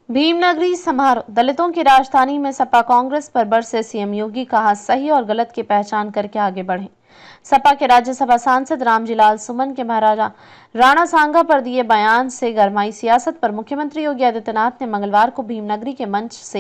भीमनगरी समारोह। दलितों की राजधानी में सपा कांग्रेस पर बरसे सीएम योगी, कहा सही और गलत की पहचान करके आगे बढ़ें। सपा के राज्यसभा सांसद रामजीलाल सुमन के महाराजा राणा सांगा पर दिए बयान से गरमाई सियासत पर मुख्यमंत्री योगी आदित्यनाथ ने मंगलवार को भीमनगरी के मंच से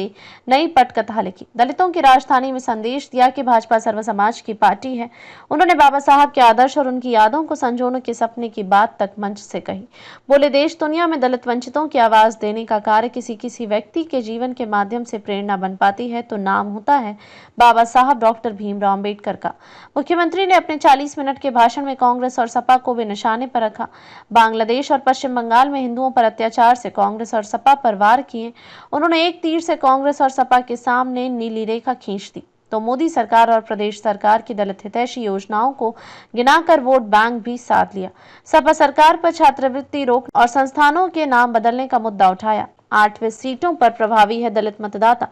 नई पटकथा लिखी। दलितों की राजधानी में संदेश दिया कि भाजपा सर्व समाज की पार्टी है। उन्होंने बाबा साहब के आदर्श और उनकी यादों को संजोने के सपने की बात तक मंच से कही। बोले, देश दुनिया में दलित वंचितों की आवाज देने का कार्य किसी व्यक्ति के जीवन के माध्यम से प्रेरणा बन पाती है तो नाम होता है बाबा साहब डॉक्टर भीमराव अम्बेडकर का। मुख्यमंत्री ने अपने 40 मिनट के भाषण में कांग्रेस और सपा को भी निशाने पर रखा। बांग्लादेश और पश्चिम बंगाल में हिंदुओं पर अत्याचार से कांग्रेस और सपा पर वार किए। उन्होंने एक तीर से कांग्रेस और सपा के सामने नीली रेखा खींच दी तो मोदी सरकार और प्रदेश सरकार की दलित हितैषी योजनाओं को गिनाकर वोट बैंक भी साध लिया। सपा सरकार पर छात्रवृत्ति रोक और संस्थानों के नाम बदलने का मुद्दा उठाया। 8वें सीटों पर प्रभावी है दलित मतदाता।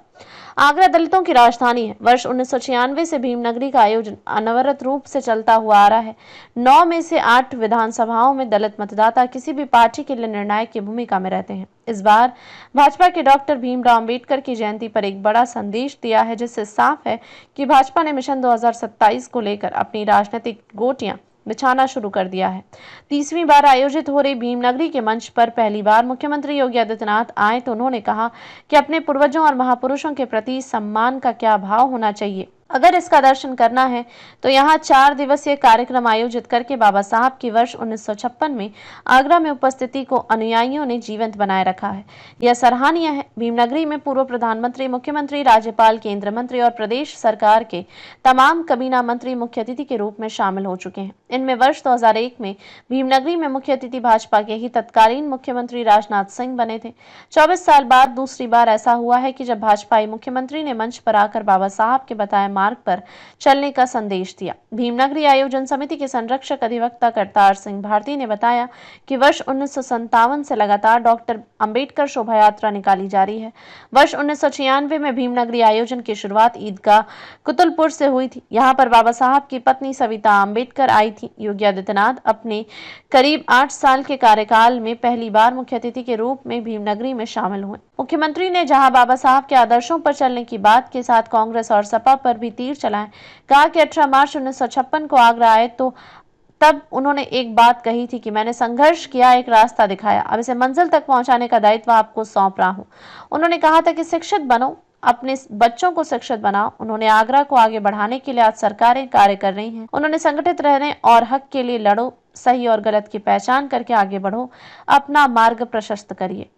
आगरा दलितों की राजधानी है। वर्ष 1996 से भीमनगरी का आयोजन अनवरत रूप से चलता हुआ आ रहा है। 9 में से 8 विधानसभाओं में दलित मतदाता किसी भी पार्टी के लिए निर्णायक की भूमिका में रहते हैं। इस बार भाजपा के डॉक्टर भीमराव अम्बेडकर की जयंती पर एक बड़ा संदेश दिया है, जिससे साफ है कि भाजपा ने मिशन 2027 को लेकर अपनी राजनीतिक गोटियां बिछाना शुरू कर दिया है। 30वीं बार आयोजित हो रही भीमनगरी के मंच पर पहली बार मुख्यमंत्री योगी आदित्यनाथ आए तो उन्होंने कहा कि अपने पूर्वजों और महापुरुषों के प्रति सम्मान का क्या भाव होना चाहिए। अगर इसका दर्शन करना है तो यहाँ 4 दिवसीय कार्यक्रम आयोजित करके बाबा साहब की वर्ष 1956 में आगरा में उपस्थिति को अनुयायियों ने जीवंत बनाए रखा है। यह सराहनीय है। भीमनगरी में पूर्व प्रधानमंत्री, मुख्यमंत्री, राज्यपाल, केंद्र मंत्री और प्रदेश सरकार के तमाम कबीना मंत्री मुख्य अतिथि के रूप में शामिल हो चुके हैं। इनमें वर्ष 2001 में भीमनगरी में मुख्य अतिथि भाजपा के ही तत्कालीन मुख्यमंत्री राजनाथ सिंह बने थे। 24 साल बाद दूसरी बार ऐसा हुआ है कि जब भाजपाई मुख्यमंत्री ने मंच पर आकर बाबा साहब के बताए मार्ग पर चलने का संदेश दिया। भीमनगरी आयोजन समिति के संरक्षक अधिवक्ता करतार सिंह भारती ने बताया कि वर्ष 1957 से लगातार डॉक्टर अंबेडकर शोभा यात्रा निकाली जा रही है। वर्ष 1996 में भीमनगरी आयोजन की शुरुआत ईदगाह कुतुलपुर से हुई थी। यहाँ पर बाबा साहब की पत्नी सविता अंबेडकर आई थी। योगी आदित्यनाथ अपने करीब 8 साल के कार्यकाल में पहली बार मुख्य अतिथि के रूप में भीमनगरी में शामिल हुए। मुख्यमंत्री ने जहां बाबा साहब के आदर्शों पर चलने की बात के साथ कांग्रेस और सपा पर भी तीर चलाएं। कहा कि 18 मार्च 1956 को आगरा आए तो तब उन्होंने एक बात कही थी कि मैंने संघर्ष किया, एक रास्ता दिखाया, अब इसे मंजिल तक पहुंचाने का दायित्व आपको सौंप रहा हूं। उन्होंने कहा था कि शिक्षित बनो, अपने बच्चों को शिक्षित बनाओ। उन्होंने आगरा को आगे बढ़ाने के लिए आज सरकारें कार्य कर रही हैं। उन्होंने संगठित रहने और हक के लिए लड़ो, सही और गलत की पहचान करके आगे बढ़ो, अपना मार्ग प्रशस्त करिए।